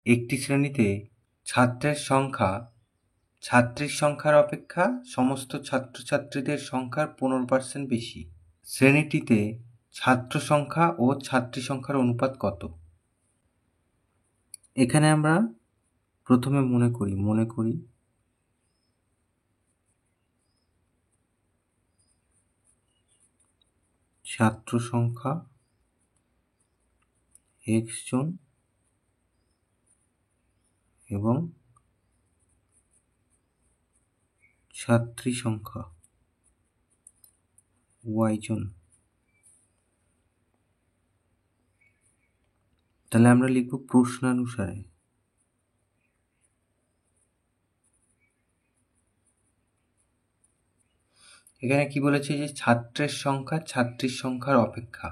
একটি শ্রেণীতে ছাত্রের সংখ্যা ছাত্রীর সংখ্যার অপেক্ষা সমস্ত ছাত্রছাত্রীদের সংখ্যার 15% বেশি। শ্রেণীটিতে ছাত্র সংখ্যা ও ছাত্রী সংখ্যার অনুপাত কত? এখানে আমরা প্রথমে মনে করি ছাত্র সংখ্যা x জন এবং ছাত্রী সংখ্যা y জন। তাহলে আমরা লিখব প্রশ্নানুসারে। এখানে কি বলেছে যে ছাত্রের সংখ্যা ছাত্রীর সংখ্যার অপেক্ষা।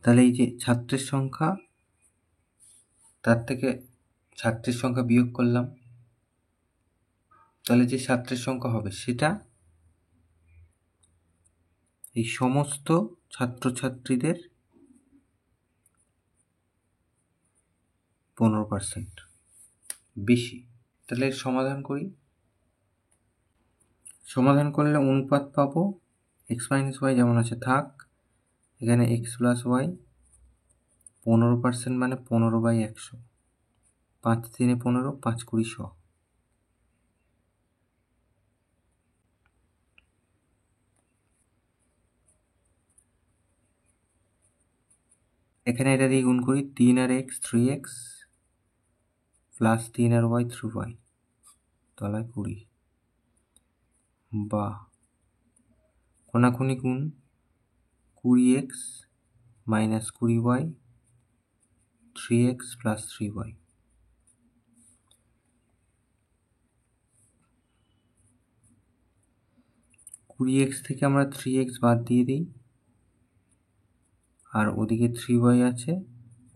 তাহলে এই যে ছাত্রের সংখ্যা, তার থেকে ছাত্রীর সংখ্যা বিয়োগ করলাম, তাহলে যে ছাত্রের সংখ্যা হবে সেটা এই সমস্ত ছাত্রছাত্রীদের 15% বেশি। তাহলে এর সমাধান করি। সমাধান করলে অনুপাত পাবো x - y যেমন আছে থাক, এখানে x + y 15% মানে 15/100, 5 × 3 = 15, 5 × 20 = 100। এখানে এটা দিয়ে গুণ করি, 3 আর x 3x প্লাস 3 আর y 3y, তলায় 20 বা কোনাকুনি গুণ 20x - 20y 3x plus 3y। কুড়ি x থেকে আমরা 3x বাদ দিয়ে দিই, আর ওদিকে 3y আছে,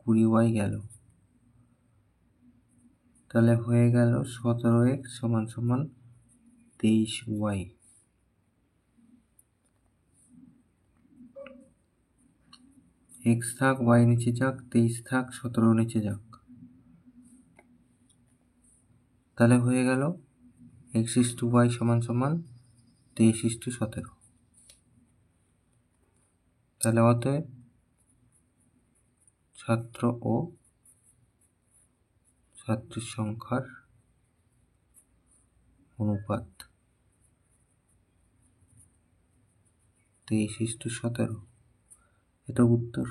20y গেল, তাহলে হয়ে গেল 17x = 23y। x থাক, y নিচে যাক, 23 থাক, 17 নিচে যাক, তাহলে হয়ে গেল x/y = 23/17। তাহলে অতএব ছাত্র ও ছাত্রীর সংখ্যার অনুপাত 23/17, এটা উত্তর।